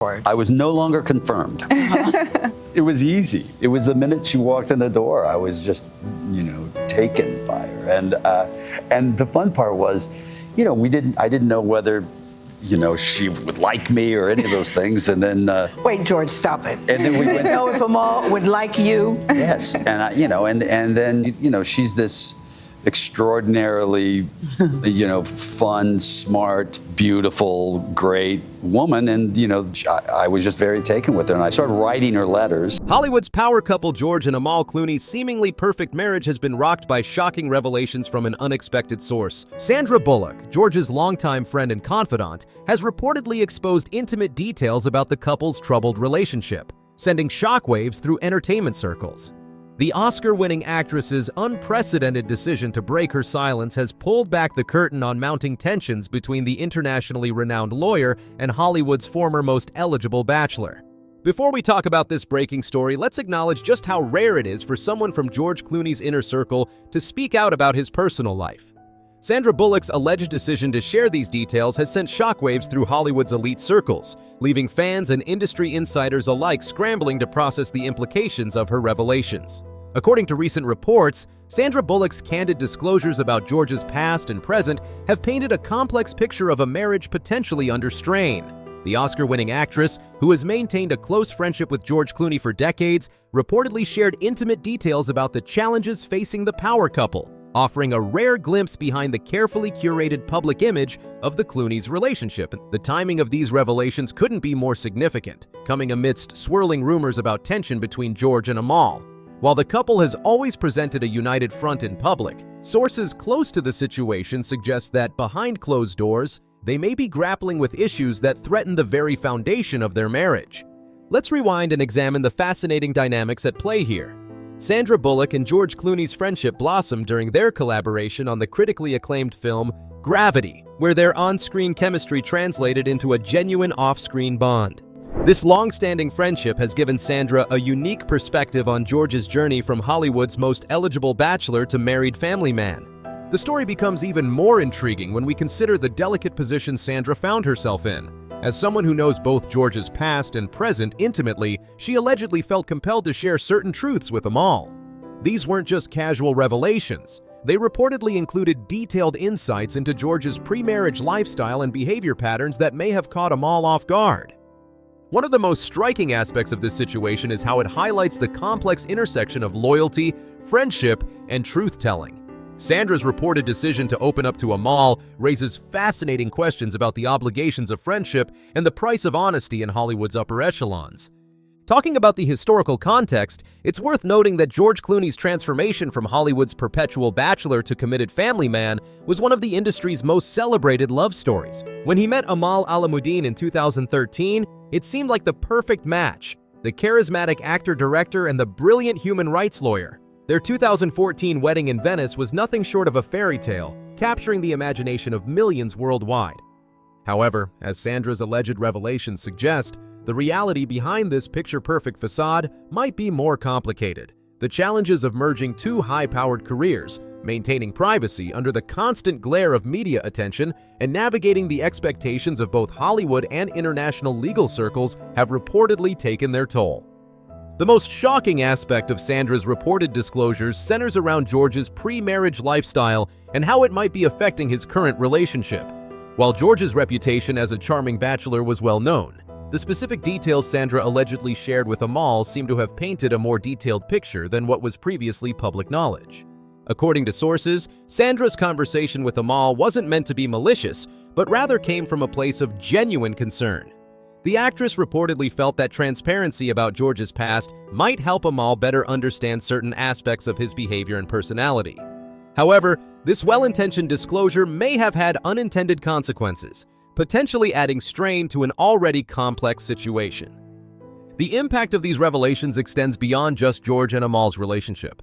I was no longer confirmed. It was easy. It was the minute she walked in the door, I was just, taken by her. And the fun part was, I didn't know whether, she would like me or any of those things. And then wait, George, stop it. And then we didn't know if Amal would like you. Yes, and and then she's this extraordinarily, fun, smart, beautiful, great woman. And, I was just very taken with her. And I started writing her letters. Hollywood's power couple George and Amal Clooney's seemingly perfect marriage has been rocked by shocking revelations from an unexpected source. Sandra Bullock, George's longtime friend and confidant, has reportedly exposed intimate details about the couple's troubled relationship, sending shockwaves through entertainment circles. The Oscar-winning actress's unprecedented decision to break her silence has pulled back the curtain on mounting tensions between the internationally renowned lawyer and Hollywood's former most eligible bachelor. Before we talk about this breaking story, let's acknowledge just how rare it is for someone from George Clooney's inner circle to speak out about his personal life. Sandra Bullock's alleged decision to share these details has sent shockwaves through Hollywood's elite circles, leaving fans and industry insiders alike scrambling to process the implications of her revelations. According to recent reports, Sandra Bullock's candid disclosures about George's past and present have painted a complex picture of a marriage potentially under strain. The Oscar-winning actress, who has maintained a close friendship with George Clooney for decades, reportedly shared intimate details about the challenges facing the power couple, offering a rare glimpse behind the carefully curated public image of the Clooneys' relationship. The timing of these revelations couldn't be more significant, coming amidst swirling rumors about tension between George and Amal. While the couple has always presented a united front in public, sources close to the situation suggest that behind closed doors, they may be grappling with issues that threaten the very foundation of their marriage. Let's rewind and examine the fascinating dynamics at play here. Sandra Bullock and George Clooney's friendship blossomed during their collaboration on the critically acclaimed film Gravity, where their on-screen chemistry translated into a genuine off-screen bond. This long-standing friendship has given Sandra a unique perspective on George's journey from Hollywood's most eligible bachelor to married family man. The story becomes even more intriguing when we consider the delicate position Sandra found herself in. As someone who knows both George's past and present intimately, she allegedly felt compelled to share certain truths with Amal. These weren't just casual revelations. They reportedly included detailed insights into George's pre-marriage lifestyle and behavior patterns that may have caught Amal off guard. One of the most striking aspects of this situation is how it highlights the complex intersection of loyalty, friendship, and truth-telling. Sandra's reported decision to open up to Amal raises fascinating questions about the obligations of friendship and the price of honesty in Hollywood's upper echelons. Talking about the historical context, it's worth noting that George Clooney's transformation from Hollywood's perpetual bachelor to committed family man was one of the industry's most celebrated love stories. When he met Amal Alamuddin in 2013, it seemed like the perfect match, the charismatic actor-director and the brilliant human rights lawyer. Their 2014 wedding in Venice was nothing short of a fairy tale, capturing the imagination of millions worldwide. However, as Sandra's alleged revelations suggest, the reality behind this picture-perfect facade might be more complicated. The challenges of merging two high-powered careers, maintaining privacy under the constant glare of media attention, and navigating the expectations of both Hollywood and international legal circles have reportedly taken their toll. The most shocking aspect of Sandra's reported disclosures centers around George's pre-marriage lifestyle and how it might be affecting his current relationship. While George's reputation as a charming bachelor was well known, the specific details Sandra allegedly shared with Amal seem to have painted a more detailed picture than what was previously public knowledge. According to sources, Sandra's conversation with Amal wasn't meant to be malicious, but rather came from a place of genuine concern. The actress reportedly felt that transparency about George's past might help Amal better understand certain aspects of his behavior and personality. However, this well-intentioned disclosure may have had unintended consequences, potentially adding strain to an already complex situation. The impact of these revelations extends beyond just George and Amal's relationship.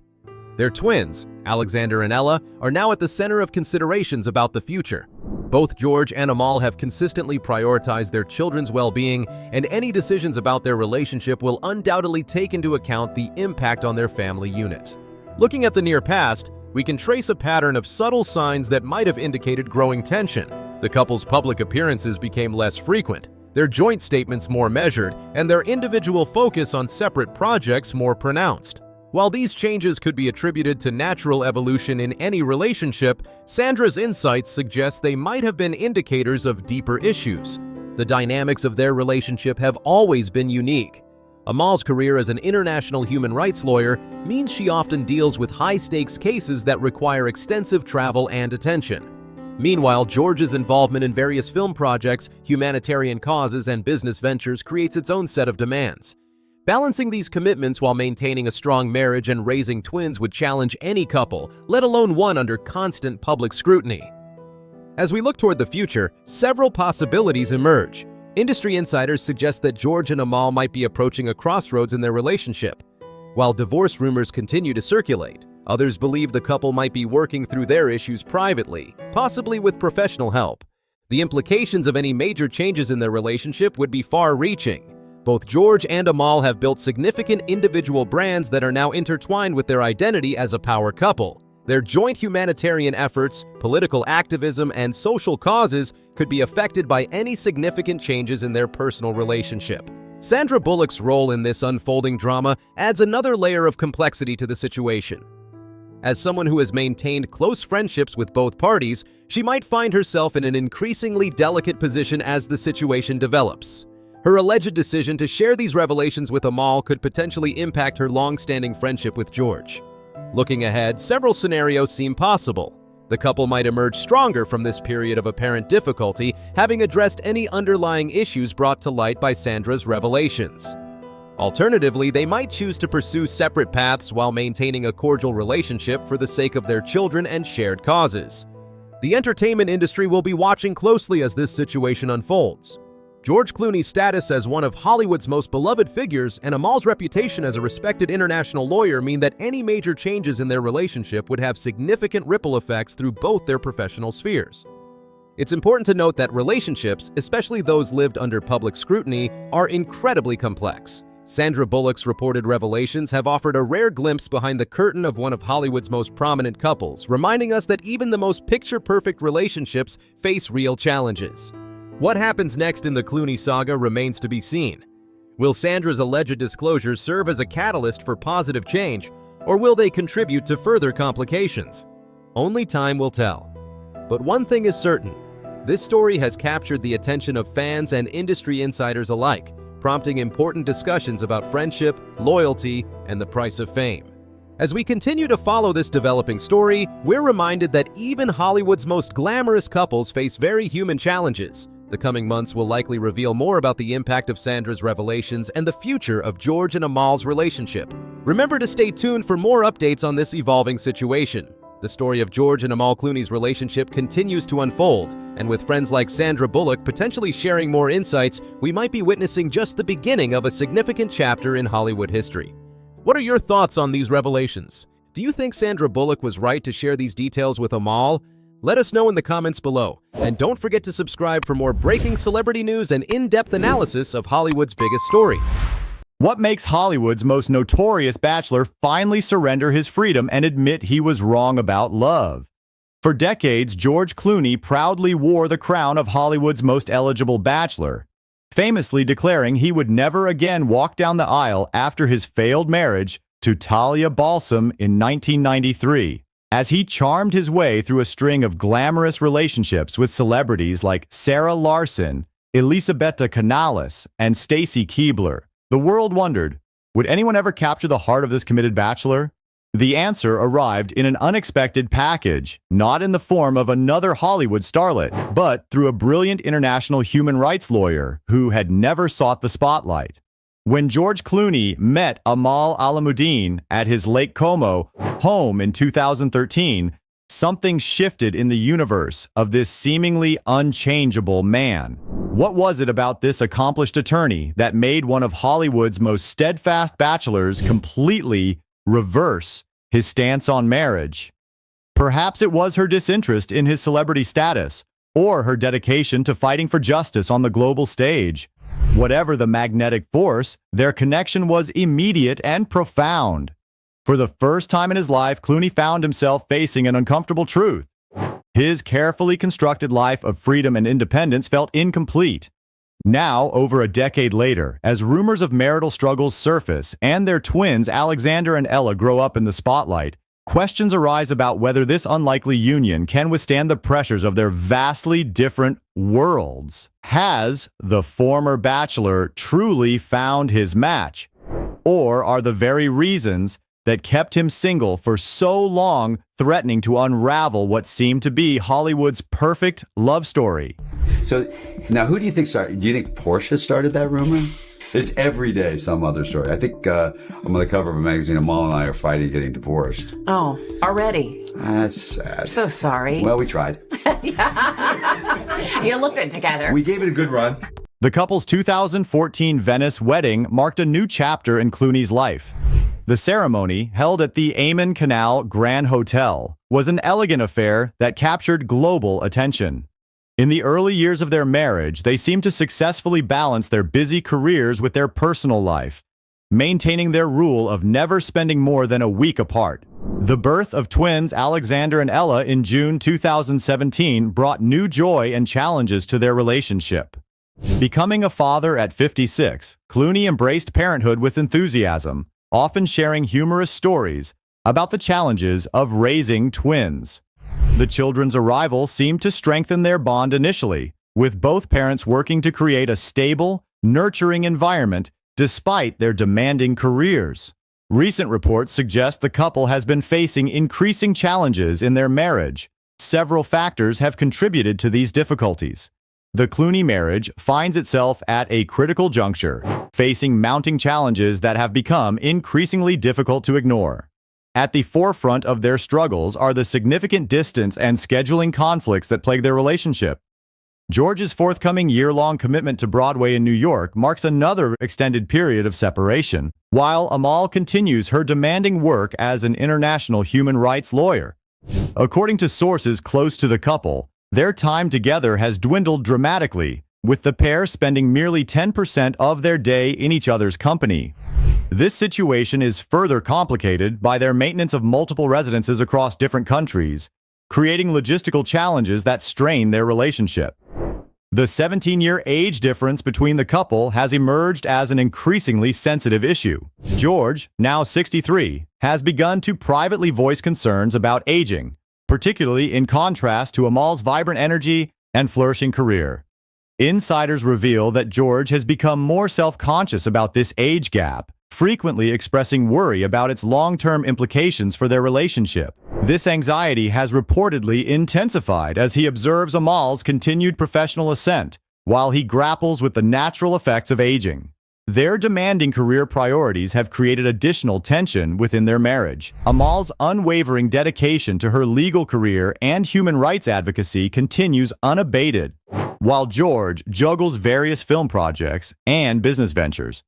Their twins, Alexander and Ella, are now at the center of considerations about the future. Both George and Amal have consistently prioritized their children's well-being, and any decisions about their relationship will undoubtedly take into account the impact on their family unit. Looking at the near past, we can trace a pattern of subtle signs that might have indicated growing tension. The couple's public appearances became less frequent. their joint statements more measured, and their individual focus on separate projects more pronounced. While these changes could be attributed to natural evolution in any relationship, Sandra's insights suggest they might have been indicators of deeper issues. The dynamics of their relationship have always been unique. Amal's career as an international human rights lawyer means she often deals with high-stakes cases that require extensive travel and attention. Meanwhile, George's involvement in various film projects, humanitarian causes, and business ventures creates its own set of demands. Balancing these commitments while maintaining a strong marriage and raising twins would challenge any couple, let alone one under constant public scrutiny. As we look toward the future, several possibilities emerge. Industry insiders suggest that George and Amal might be approaching a crossroads in their relationship. While divorce rumors continue to circulate, others believe the couple might be working through their issues privately, possibly with professional help. The implications of any major changes in their relationship would be far-reaching. Both George and Amal have built significant individual brands that are now intertwined with their identity as a power couple. Their joint humanitarian efforts, political activism, and social causes could be affected by any significant changes in their personal relationship. Sandra Bullock's role in this unfolding drama adds another layer of complexity to the situation. As someone who has maintained close friendships with both parties, she might find herself in an increasingly delicate position as the situation develops. Her alleged decision to share these revelations with Amal could potentially impact her long-standing friendship with George. Looking ahead, several scenarios seem possible. The couple might emerge stronger from this period of apparent difficulty, having addressed any underlying issues brought to light by Sandra's revelations. Alternatively, they might choose to pursue separate paths while maintaining a cordial relationship for the sake of their children and shared causes. The entertainment industry will be watching closely as this situation unfolds. George Clooney's status as one of Hollywood's most beloved figures and Amal's reputation as a respected international lawyer mean that any major changes in their relationship would have significant ripple effects through both their professional spheres. It's important to note that relationships, especially those lived under public scrutiny, are incredibly complex. Sandra Bullock's reported revelations have offered a rare glimpse behind the curtain of one of Hollywood's most prominent couples, reminding us that even the most picture-perfect relationships face real challenges. What happens next in the Clooney saga remains to be seen. Will Sandra's alleged disclosures serve as a catalyst for positive change, or will they contribute to further complications? Only time will tell. But one thing is certain, this story has captured the attention of fans and industry insiders alike, prompting important discussions about friendship, loyalty, and the price of fame. As we continue to follow this developing story, we're reminded that even Hollywood's most glamorous couples face very human challenges. The coming months will likely reveal more about the impact of Sandra's revelations and the future of George and Amal's relationship. Remember to stay tuned for more updates on this evolving situation. The story of George and Amal Clooney's relationship continues to unfold, and with friends like Sandra Bullock potentially sharing more insights, we might be witnessing just the beginning of a significant chapter in Hollywood history. What are your thoughts on these revelations? Do you think Sandra Bullock was right to share these details with Amal? Let us know in the comments below. And don't forget to subscribe for more breaking celebrity news and in-depth analysis of Hollywood's biggest stories. What makes Hollywood's most notorious bachelor finally surrender his freedom and admit he was wrong about love? For decades, George Clooney proudly wore the crown of Hollywood's most eligible bachelor, famously declaring he would never again walk down the aisle after his failed marriage to Talia Balsam in 1993. As he charmed his way through a string of glamorous relationships with celebrities like Sarah Larson, Elisabetta Canales, and Stacy Keibler, the world wondered, would anyone ever capture the heart of this committed bachelor? The answer arrived in an unexpected package, not in the form of another Hollywood starlet, but through a brilliant international human rights lawyer who had never sought the spotlight. When George Clooney met Amal Alamuddin at his Lake Como home in 2013, something shifted in the universe of this seemingly unchangeable man. What was it about this accomplished attorney that made one of Hollywood's most steadfast bachelors completely reverse his stance on marriage? Perhaps it was her disinterest in his celebrity status, or her dedication to fighting for justice on the global stage. Whatever the magnetic force, their connection was immediate and profound. For the first time in his life, Clooney found himself facing an uncomfortable truth. His carefully constructed life of freedom and independence felt incomplete. Now, over a decade later, as rumors of marital struggles surface and their twins Alexander and Ella grow up in the spotlight, questions arise about whether this unlikely union can withstand the pressures of their vastly different worlds. Has the former bachelor truly found his match? Or are the very reasons that kept him single for so long threatening to unravel what seemed to be Hollywood's perfect love story? So now, who do you think started? Do you think Portia started that rumor? It's every day some other story. I think I'm on the cover of a magazine. Amal and I are fighting getting divorced. Oh, already? That's sad. So sorry. Well, we tried. You look good together. We gave it a good run. The couple's 2014 Venice wedding marked a new chapter in Clooney's life. The ceremony, held at the Aman Canal Grand Hotel, was an elegant affair that captured global attention. In the early years of their marriage, they seemed to successfully balance their busy careers with their personal life, maintaining their rule of never spending more than a week apart. The birth of twins Alexander and Ella in June 2017 brought new joy and challenges to their relationship. Becoming a father at 56, Clooney embraced parenthood with enthusiasm, often sharing humorous stories about the challenges of raising twins. The children's arrival seemed to strengthen their bond initially, with both parents working to create a stable, nurturing environment despite their demanding careers. Recent reports suggest the couple has been facing increasing challenges in their marriage. Several factors have contributed to these difficulties. The Clooney marriage finds itself at a critical juncture, facing mounting challenges that have become increasingly difficult to ignore. At the forefront of their struggles are the significant distance and scheduling conflicts that plague their relationship. George's forthcoming year-long commitment to Broadway in New York marks another extended period of separation, while Amal continues her demanding work as an international human rights lawyer. According to sources close to the couple, their time together has dwindled dramatically, with the pair spending merely 10% of their day in each other's company. This situation is further complicated by their maintenance of multiple residences across different countries, creating logistical challenges that strain their relationship. The 17-year age difference between the couple has emerged as an increasingly sensitive issue. George, now 63, has begun to privately voice concerns about aging, particularly in contrast to Amal's vibrant energy and flourishing career. Insiders reveal that George has become more self-conscious about this age gap, frequently expressing worry about its long-term implications for their relationship. This anxiety has reportedly intensified as he observes Amal's continued professional ascent, while he grapples with the natural effects of aging. Their demanding career priorities have created additional tension within their marriage. Amal's unwavering dedication to her legal career and human rights advocacy continues unabated, while George juggles various film projects and business ventures.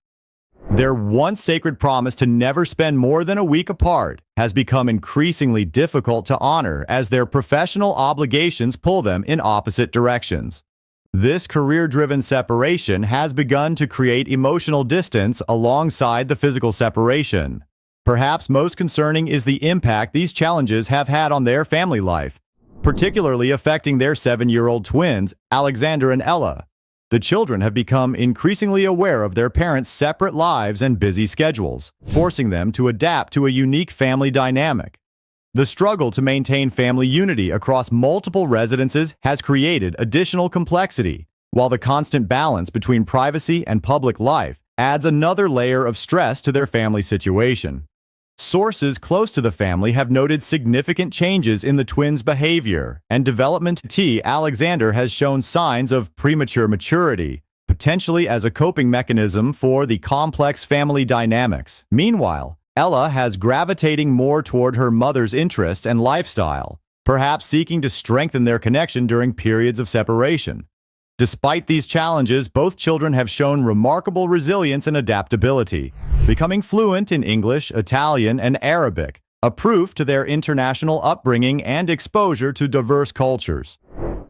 Their once sacred promise to never spend more than a week apart has become increasingly difficult to honor as their professional obligations pull them in opposite directions. This career-driven separation has begun to create emotional distance alongside the physical separation. Perhaps most concerning is the impact these challenges have had on their family life, particularly affecting their 7-year-old twins, Alexander and Ella. The children have become increasingly aware of their parents' separate lives and busy schedules, forcing them to adapt to a unique family dynamic. The struggle to maintain family unity across multiple residences has created additional complexity, while the constant balance between privacy and public life adds another layer of stress to their family situation. Sources close to the family have noted significant changes in the twins' behavior and development. Alexander has shown signs of premature maturity, potentially as a coping mechanism for the complex family dynamics. Meanwhile, Ella has gravitating more toward her mother's interests and lifestyle, perhaps seeking to strengthen their connection during periods of separation. Despite these challenges, both children have shown remarkable resilience and adaptability, becoming fluent in English, Italian, and Arabic, a proof to their international upbringing and exposure to diverse cultures.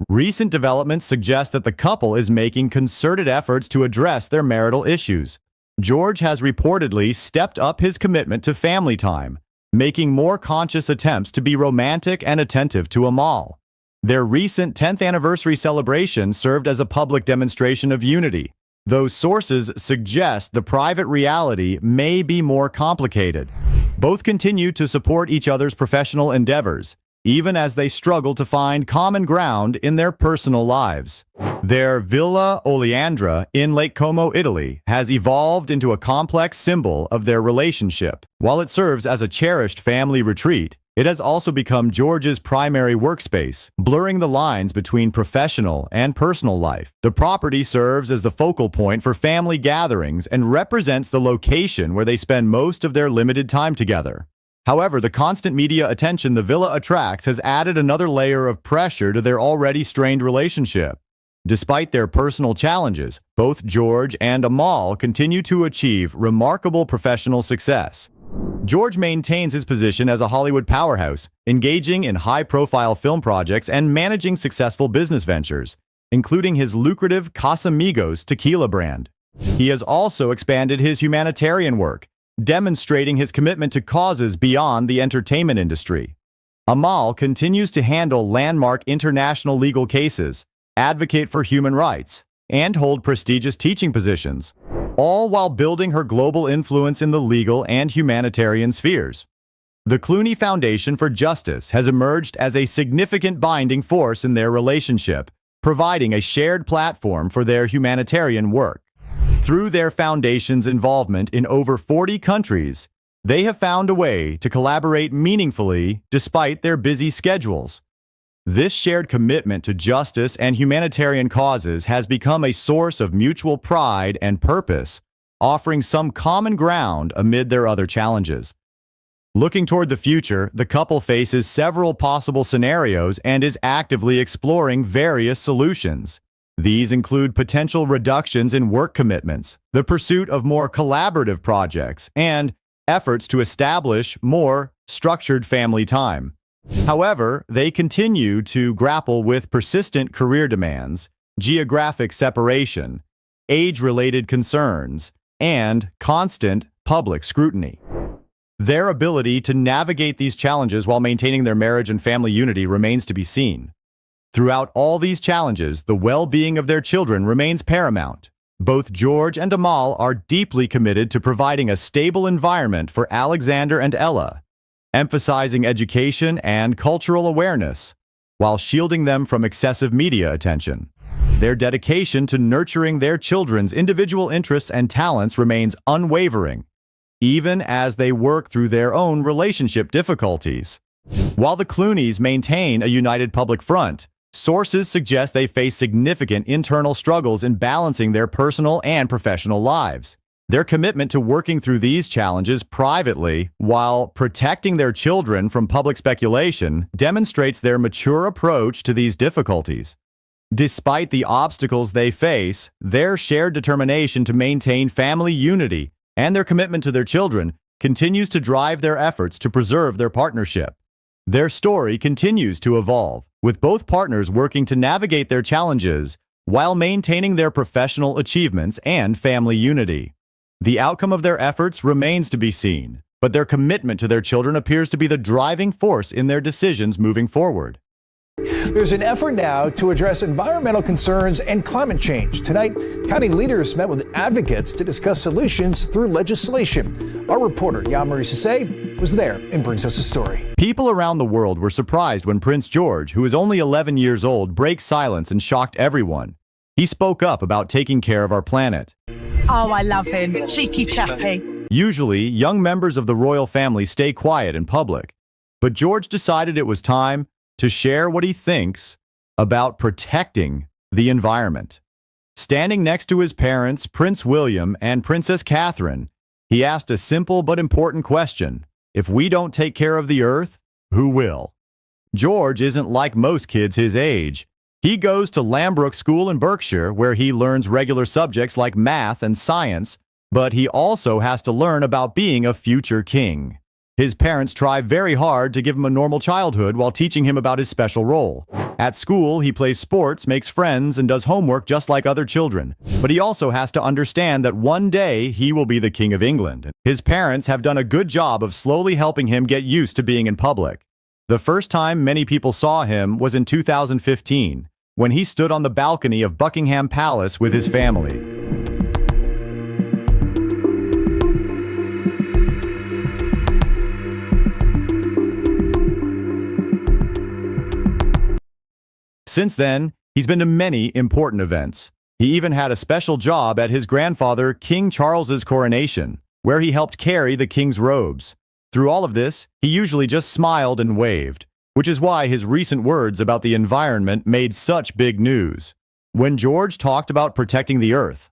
Recent developments suggest that the couple is making concerted efforts to address their marital issues. George has reportedly stepped up his commitment to family time, making more conscious attempts to be romantic and attentive to Amal. Their recent 10th anniversary celebration served as a public demonstration of unity, though sources suggest the private reality may be more complicated. Both continue to support each other's professional endeavors, even as they struggle to find common ground in their personal lives. Their Villa Oleandra in Lake Como, Italy, has evolved into a complex symbol of their relationship. While it serves as a cherished family retreat, it has also become George's primary workspace, blurring the lines between professional and personal life. The property serves as the focal point for family gatherings and represents the location where they spend most of their limited time together. However, the constant media attention the villa attracts has added another layer of pressure to their already strained relationship. Despite their personal challenges, both George and Amal continue to achieve remarkable professional success. George maintains his position as a Hollywood powerhouse, engaging in high-profile film projects and managing successful business ventures, including his lucrative Casamigos tequila brand. He has also expanded his humanitarian work, demonstrating his commitment to causes beyond the entertainment industry. Amal continues to handle landmark international legal cases, advocate for human rights, and hold prestigious teaching positions, all while building her global influence in the legal and humanitarian spheres. The Clooney Foundation for Justice has emerged as a significant binding force in their relationship, providing a shared platform for their humanitarian work. Through their foundation's involvement in over 40 countries, they have found a way to collaborate meaningfully despite their busy schedules. This shared commitment to justice and humanitarian causes has become a source of mutual pride and purpose, offering some common ground amid their other challenges. Looking toward the future, the couple faces several possible scenarios and is actively exploring various solutions. These include potential reductions in work commitments, the pursuit of more collaborative projects, and efforts to establish more structured family time. However, they continue to grapple with persistent career demands, geographic separation, age-related concerns, and constant public scrutiny. Their ability to navigate these challenges while maintaining their marriage and family unity remains to be seen. Throughout all these challenges, the well-being of their children remains paramount. Both George and Amal are deeply committed to providing a stable environment for Alexander and Ella, emphasizing education and cultural awareness, while shielding them from excessive media attention. Their dedication to nurturing their children's individual interests and talents remains unwavering, even as they work through their own relationship difficulties. While the Clooneys maintain a united public front, sources suggest they face significant internal struggles in balancing their personal and professional lives. Their commitment to working through these challenges privately while protecting their children from public speculation demonstrates their mature approach to these difficulties. Despite the obstacles they face, their shared determination to maintain family unity and their commitment to their children continues to drive their efforts to preserve their partnership. Their story continues to evolve, with both partners working to navigate their challenges while maintaining their professional achievements and family unity. The outcome of their efforts remains to be seen, but their commitment to their children appears to be the driving force in their decisions moving forward. There's an effort now to address environmental concerns and climate change. Tonight, county leaders met with advocates to discuss solutions through legislation. Our reporter, Yamari Sase, was there and brings us a story. People around the world were surprised when Prince George, who is only 11 years old, broke silence and shocked everyone. He spoke up about taking care of our planet. Oh, I love him. Cheeky chappy. Usually, young members of the royal family stay quiet in public, but George decided it was time to share what he thinks about protecting the environment. Standing next to his parents, Prince William and Princess Catherine, he asked a simple but important question. If we don't take care of the earth, who will? George isn't like most kids his age. He goes to Lambrook School in Berkshire, where he learns regular subjects like math and science, but he also has to learn about being a future king. His parents try very hard to give him a normal childhood while teaching him about his special role. At school, he plays sports, makes friends, and does homework just like other children. But he also has to understand that one day he will be the King of England. His parents have done a good job of slowly helping him get used to being in public. The first time many people saw him was in 2015, when he stood on the balcony of Buckingham Palace with his family. Since then, he's been to many important events. He even had a special job at his grandfather King Charles's coronation, where he helped carry the king's robes. Through all of this, he usually just smiled and waved, which is why his recent words about the environment made such big news. When George talked about protecting the earth,